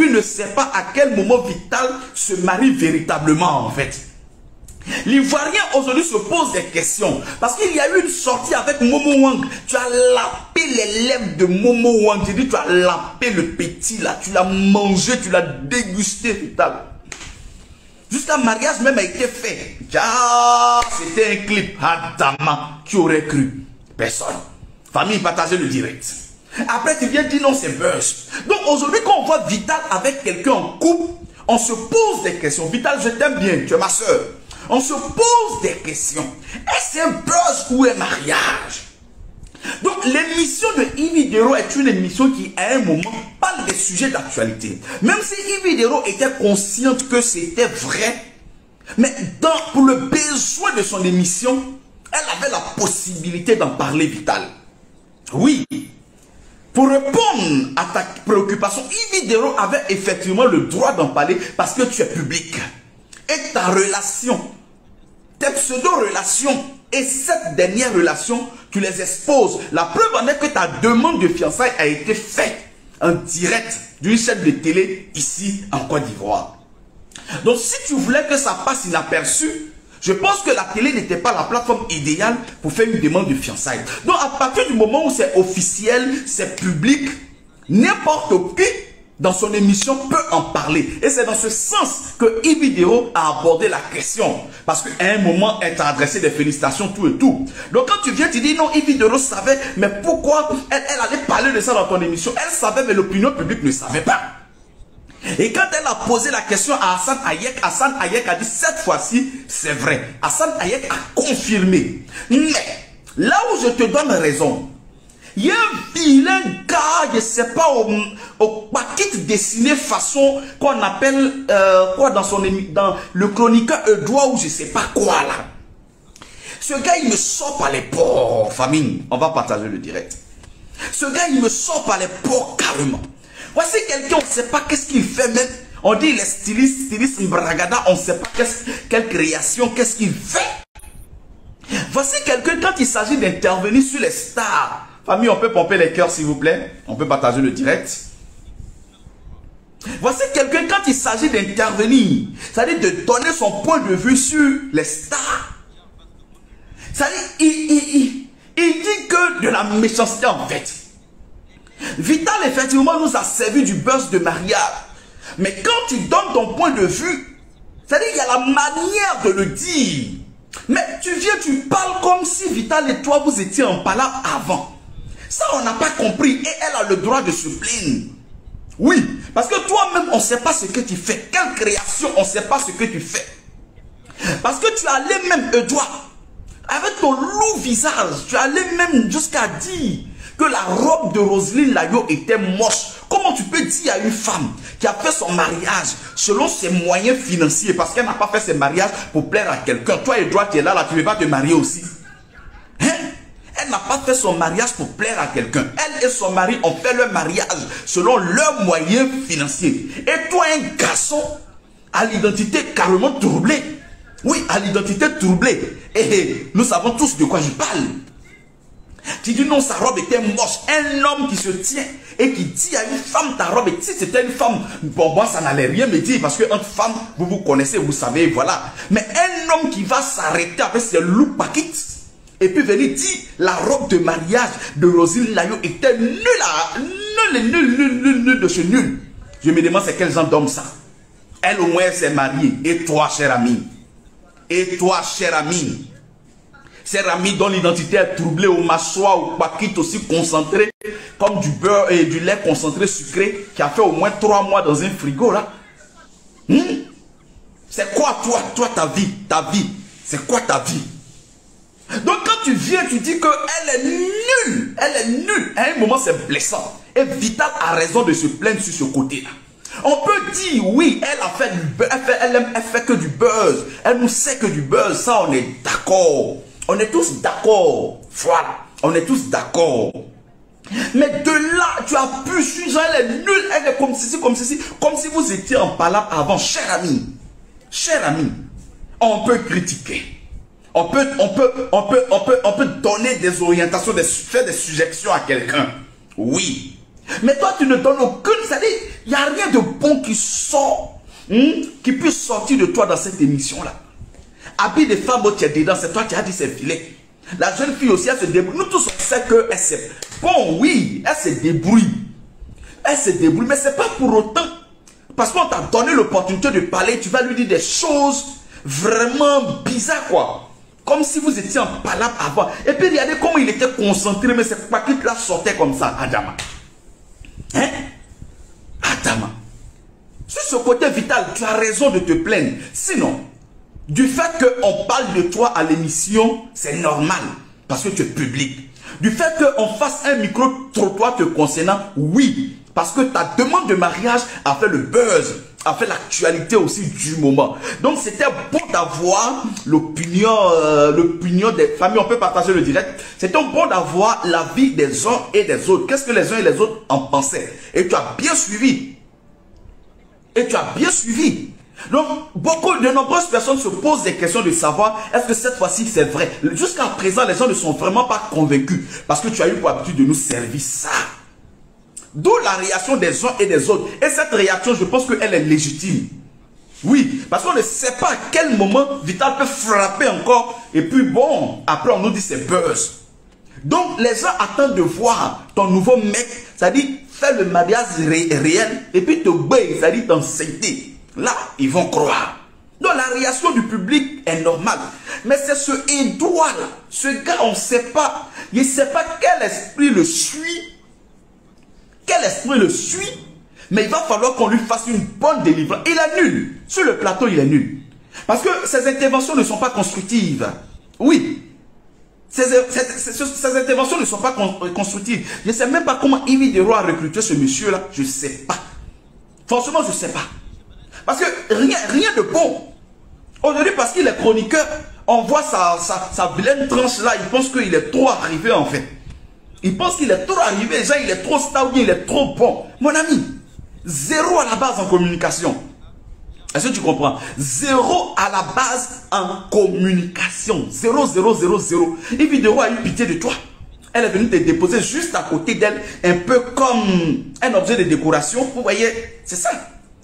lui ne sait pas à quel moment Vital se marie véritablement en fait. L'Ivoirien aujourd'hui se pose des questions parce qu'il y a eu une sortie avec Momo Wang. Tu as lapé les lèvres de Momo Wang. Tu dis, tu as lapé le petit là, tu l'as mangé, tu l'as dégusté Vital. Jusqu'à mariage même a été fait. Ah, c'était un clip. Adama, qui aurait cru? Personne. Famille, partagez le direct. Après, tu viens dire non, c'est buzz. Donc aujourd'hui, quand on voit Vital avec quelqu'un en couple, on se pose des questions. Vital, je t'aime bien, tu es ma soeur. On se pose des questions. Est-ce un buzz ou un mariage? Donc l'émission de Yves Dero est une émission qui à un moment parle des sujets d'actualité. Même si Yves Dero était consciente que c'était vrai, mais pour le besoin de son émission, elle avait la possibilité d'en parler Vital. Oui. Pour répondre à ta préoccupation, Yves Dero avait effectivement le droit d'en parler parce que tu es public. Et ta relation, tes pseudo-relations et cette dernière relation, tu les exposes. La preuve en est que ta demande de fiançailles a été faite en direct d'une chaîne de télé ici en Côte d'Ivoire. Donc si tu voulais que ça passe inaperçu, je pense que la télé n'était pas la plateforme idéale pour faire une demande de fiançailles. Donc à partir du moment où c'est officiel, c'est public, n'importe qui dans son émission peut en parler. Et c'est dans ce sens que Yves Dero a abordé la question. Parce qu'à un moment, elle t'a adressé des félicitations, tout et tout. Donc quand tu viens, tu dis non, Yves Dero savait, mais pourquoi elle allait parler de ça dans ton émission? Elle savait, mais l'opinion publique ne savait pas. Et quand elle a posé la question à Hassan Hayek a dit cette fois-ci, c'est vrai. Hassan Hayek a confirmé. Mais là où je te donne raison, il y a un vilain gars, je ne sais pas, au paquet dessiné façon qu'on appelle quoi dans le chroniqueur Edouard ou je ne sais pas quoi là. Ce gars, il me sort par les pores, famille. On va partager le direct. Ce gars, il me sort par les pores carrément. Voici quelqu'un, on ne sait pas qu'est-ce qu'il fait même. On dit les stylistes Mbragada, on ne sait pas quelle création, qu'est-ce qu'il fait. Voici quelqu'un, quand il s'agit d'intervenir sur les stars. Famille, on peut pomper les cœurs s'il vous plaît. On peut partager le direct. Voici quelqu'un, quand il s'agit d'intervenir, c'est-à-dire de donner son point de vue sur les stars. C'est-à-dire, il dit que de la méchanceté en fait. Vital, effectivement, nous a servi du buzz de mariage. Mais quand tu donnes ton point de vue, c'est-à-dire il y a la manière de le dire. Mais tu viens, tu parles comme si Vital et toi, vous étiez en palabre avant. Ça, on n'a pas compris. Et elle a le droit de se plaindre. Oui, parce que toi-même, on ne sait pas ce que tu fais. Quelle création, on ne sait pas ce que tu fais. Parce que tu allais même, Edouard, avec ton lourd visage, tu allais même jusqu'à dire que la robe de Roselyne Layo était moche. Comment tu peux dire à une femme qui a fait son mariage selon ses moyens financiers, parce qu'elle n'a pas fait ses mariages pour plaire à quelqu'un. Toi, Edouard, tu es là, tu ne veux pas te marier aussi. Hein? Elle n'a pas fait son mariage pour plaire à quelqu'un. Elle et son mari ont fait leur mariage selon leurs moyens financiers. Et toi, un garçon à l'identité carrément troublée. Oui, à l'identité troublée. Et nous savons tous de quoi je parle. Tu dis non, sa robe était moche. Un homme qui se tient et qui dit à une femme ta robe, et si c'était une femme, bon, moi ça n'allait rien me dire parce qu'entre femmes, vous vous connaissez, vous savez, voilà. Mais un homme qui va s'arrêter avec ses loups paquets et puis venir dire la robe de mariage de Roselyne Layo était nulle, nul de ce nul. Je me demande c'est quel genre d'homme ça. Elle au moins elle s'est mariée. Et toi, cher ami? Et toi, cher ami? Cher ami dont l'identité est troublée au massoua, au paquet aussi concentré, comme du beurre et du lait concentré sucré, qui a fait au moins 3 mois dans un frigo là. C'est quoi toi ta vie? C'est quoi ta vie? Donc quand tu viens, tu dis qu'elle est nulle. Elle est nulle. À un moment, c'est blessant. Et Vital a raison de se plaindre sur ce côté-là. On peut dire, oui, elle a fait du buzz. Elle fait que du buzz. Elle nous sait que du buzz. Ça, on est d'accord. On est tous d'accord. Voilà. On est tous d'accord. Mais de là, tu as pu suivre, elle est nulle. Elle est comme ceci, comme ceci. Comme si vous étiez en palabre avant. Cher ami. Cher ami. On peut critiquer. On peut donner des orientations, faire des suggestions à quelqu'un. Oui. Mais toi, tu ne donnes aucune. C'est-à-dire, Il n'y a rien de bon qui sort, qui puisse sortir de toi dans cette émission-là. Habille des femmes, tu es dedans, c'est toi qui as dit c'est filet. La jeune fille aussi, elle se débrouille. Nous tous, on sait qu'elle s'est... Bon, oui, elle se débrouille. Elle se débrouille, mais c'est pas pour autant. Parce qu'on t'a donné l'opportunité de parler, tu vas lui dire des choses vraiment bizarres, quoi. Comme si vous étiez en palabre avant. Et puis, regardez comment il était concentré, mais c'est pas qu'il la sortait comme ça, Adama. Hein? Adama. Sur ce côté vital, tu as raison de te plaindre. Sinon, du fait qu'on parle de toi à l'émission, c'est normal. Parce que tu es public. Du fait qu'on fasse un micro-trottoir te concernant, oui. Parce que ta demande de mariage a fait le buzz, a fait l'actualité aussi du moment. Donc c'était bon d'avoir l'opinion des familles. On peut partager le direct. C'était bon d'avoir l'avis des uns et des autres. Qu'est-ce que les uns et les autres en pensaient? Et tu as bien suivi. Et tu as bien suivi. Donc, de nombreuses personnes se posent des questions de savoir est-ce que cette fois-ci c'est vrai. Jusqu'à présent, les gens ne sont vraiment pas convaincus parce que tu as eu pour habitude de nous servir ça. D'où la réaction des uns et des autres. Et cette réaction, je pense qu'elle est légitime. Oui, parce qu'on ne sait pas à quel moment Vital peut frapper encore. Et puis bon, après on nous dit c'est buzz. Donc les gens attendent de voir ton nouveau mec, c'est-à-dire faire le mariage réel et puis te bailler, c'est-à-dire t'enseigner. Là, ils vont croire. Donc la réaction du public est normale. Mais c'est ce Edouard-là, ce gars, on ne sait pas. Il ne sait pas quel esprit le suit. Quel esprit le suit. Mais il va falloir qu'on lui fasse une bonne délivrance. Il est nul. Sur le plateau, il est nul. Parce que ses interventions ne sont pas constructives. Oui. Ces interventions ne sont pas constructives. Je ne sais même pas comment Yves Deroy a recruté ce monsieur-là. Je ne sais pas. Franchement, je ne sais pas. Parce que rien de bon. Aujourd'hui, parce qu'il est chroniqueur, on voit sa vilaine tranche là. Il pense qu'il est trop arrivé en fait. Il pense qu'il est trop arrivé. Déjà, il est trop stable, il est trop bon. Mon ami, zéro à la base en communication. Est-ce que tu comprends? Zéro à la base en communication. 0, 0, 0, 0. Et Vidéo a eu pitié de toi. Elle est venue te déposer juste à côté d'elle, un peu comme un objet de décoration. Vous voyez, c'est ça.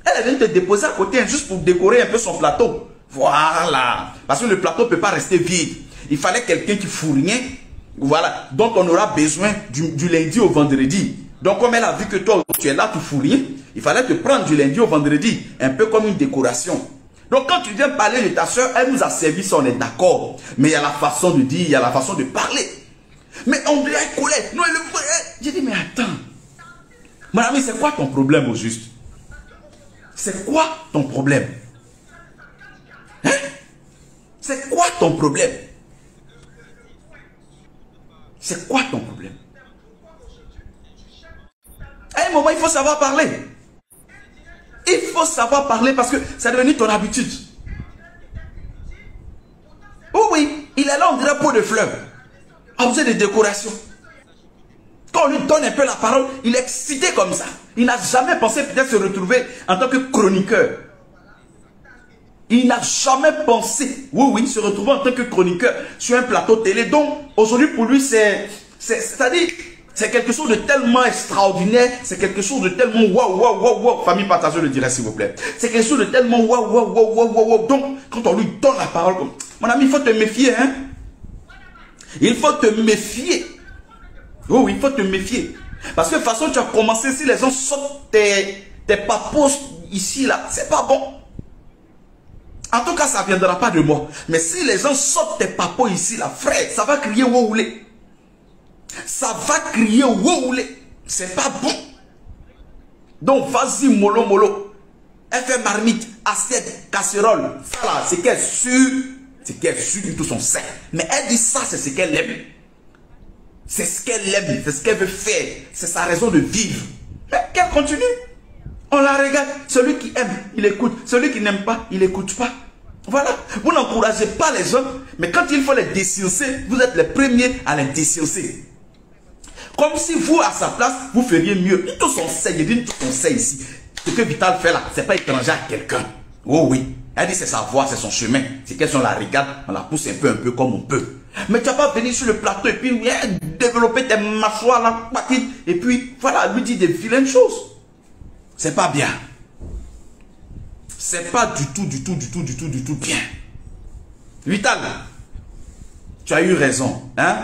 Elle est venue te déposer à côté juste pour décorer un peu son plateau. Voilà. Parce que le plateau ne peut pas rester vide. Il fallait quelqu'un qui fout rien. Voilà. Donc on aura besoin du lundi au vendredi. Donc comme elle a vu que toi tu es là, tu fous rien, il fallait te prendre du lundi au vendredi. Un peu comme une décoration. Donc quand tu viens parler de ta soeur, elle nous a servi ça, on est d'accord. Mais il y a la façon de dire, il y a la façon de parler. Mais on lui a collé. Non, j'ai dit mais attends. Mon ami, c'est quoi ton problème au juste? C'est quoi ton problème? Hein? C'est quoi ton problème? C'est quoi ton problème? À un moment, il faut savoir parler. Il faut savoir parler parce que c'est devenu ton habitude. Oh oui, il est là, on dirait pot de fleurs. Objet de décoration. Quand on lui donne un peu la parole, il est excité comme ça. Il n'a jamais pensé peut-être se retrouver en tant que chroniqueur. Il n'a jamais pensé, oui, se retrouver en tant que chroniqueur sur un plateau télé. Donc, aujourd'hui, pour lui, c'est-à-dire, c'est quelque chose de tellement extraordinaire, c'est quelque chose de tellement waouh. Famille, partagez le direct, s'il vous plaît. C'est quelque chose de tellement waouh. Donc, quand on lui donne la parole, mon ami, il faut te méfier, hein. Il faut te méfier. Oh oui, il faut te méfier. Parce que de toute façon, tu as commencé, si les gens sortent tes papos ici, là, c'est pas bon. En tout cas, ça ne viendra pas de moi. Mais si les gens sortent tes papos ici, là, frère, ça va crier wououlé. Ça va crier wououlé. C'est pas bon. Donc, vas-y, mollo. Elle fait marmite, assiette, casserole. Ça là, c'est qu'elle sue. C'est qu'elle sue du tout son sein. Mais elle dit ça, c'est ce qu'elle aime. C'est ce qu'elle aime, c'est ce qu'elle veut faire. C'est sa raison de vivre. Mais qu'elle continue. On la regarde. Celui qui aime, il écoute. Celui qui n'aime pas, il n'écoute pas. Voilà. Vous n'encouragez pas les gens. Mais quand il faut les déciencer, vous êtes les premiers à les déciencer. Comme si vous, à sa place, vous feriez mieux. Tout son sait, il dit tout son sait ici. Ce que Vital fait là, c'est pas étranger à quelqu'un. Oh oui. Elle dit c'est sa voix, c'est son chemin. C'est qu'elle la regarde, on la pousse un peu comme on peut. Mais tu vas pas venir sur le plateau et puis développer tes mâchoires là, et puis voilà, lui dire des vilaines choses. c'est pas bien. C'est pas du tout bien. Vital, tu as eu raison, hein?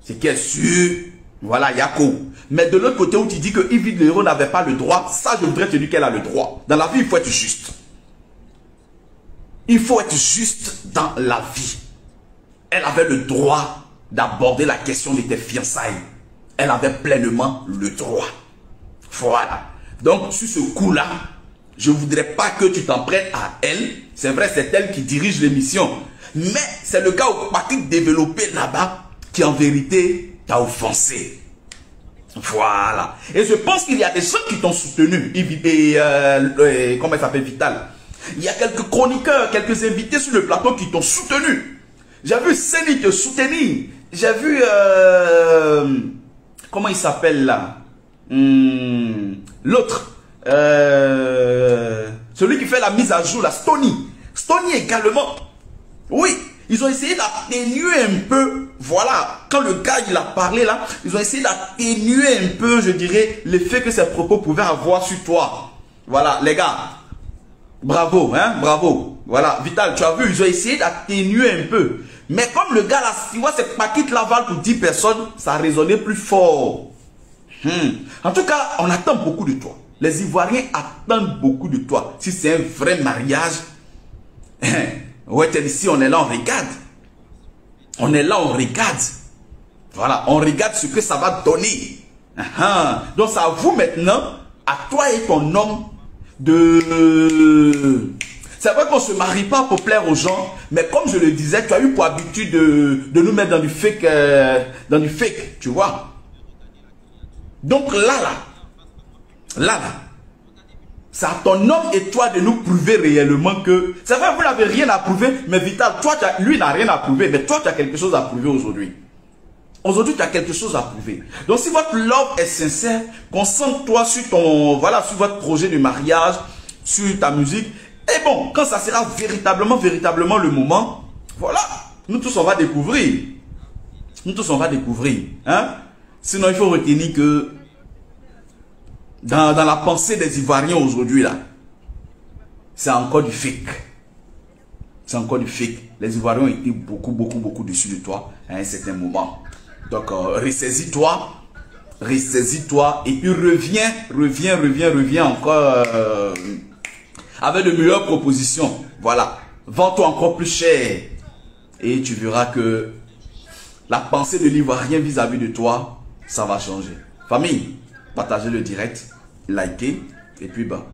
C'est qu'elle sûr, voilà, Yako. Mais de l'autre côté où tu dis que Yves Le Héros n'avait pas le droit, ça je voudrais te dire qu'elle a le droit. Dans la vie, il faut être juste. Il faut être juste dans la vie. Elle avait le droit d'aborder la question de tes fiançailles. Elle avait pleinement le droit. Voilà. Donc, sur ce coup-là, je ne voudrais pas que tu t'en prêtes à elle. C'est vrai, c'est elle qui dirige l'émission. Mais c'est le cas au Patrick développé là-bas qui, en vérité, t'a offensé. Voilà. Et je pense qu'il y a des gens qui t'ont soutenu. Comment il s'appelle, Vital? Il y a quelques chroniqueurs, quelques invités sur le plateau qui t'ont soutenu. J'ai vu Céline te soutenir. J'ai vu... comment il s'appelle là? L'autre. Celui qui fait la mise à jour, là, Stony. Stony également. Oui. Ils ont essayé d'atténuer un peu, voilà, quand le gars il a parlé là, ils ont essayé d'atténuer un peu, je dirais, l'effet que ses propos pouvaient avoir sur toi. Voilà, les gars, bravo, hein, bravo. Voilà, Vital, tu as vu, ils ont essayé d'atténuer un peu. Mais comme le gars là, tu vois, c'est Paquette Laval pour 10 personnes, ça a résonné plus fort. En tout cas, on attend beaucoup de toi. Les Ivoiriens attendent beaucoup de toi. Si c'est un vrai mariage, ouais, ici, on est là, on regarde. On est là, on regarde. Voilà, on regarde ce que ça va donner. Donc, c'est à vous maintenant, à toi et ton homme, de... C'est vrai qu'on ne se marie pas pour plaire aux gens, mais comme je le disais, tu as eu pour habitude de nous mettre dans du fake, tu vois. Donc là, c'est à ton homme et toi de nous prouver réellement que... C'est vrai, vous n'avez rien à prouver, mais Vital, toi, lui n'a rien à prouver, mais toi, tu as quelque chose à prouver aujourd'hui. Aujourd'hui, tu as quelque chose à prouver. Donc, si votre love est sincère, concentre-toi sur ton... Voilà, sur votre projet de mariage, sur ta musique. Et bon, quand ça sera véritablement le moment, voilà, nous tous, on va découvrir. Nous tous, on va découvrir. Hein? Sinon, il faut retenir que dans la pensée des Ivoiriens aujourd'hui, là, c'est encore du fake. C'est encore du fake. Les Ivoiriens ont été beaucoup dessus de toi à un certain moment. Donc, ressaisis-toi, et puis reviens encore avec de meilleures propositions. Voilà. Vends-toi encore plus cher. Et tu verras que la pensée de l'Ivoirien vis-à-vis de toi, ça va changer. Famille, partagez le direct, likez, et puis bah,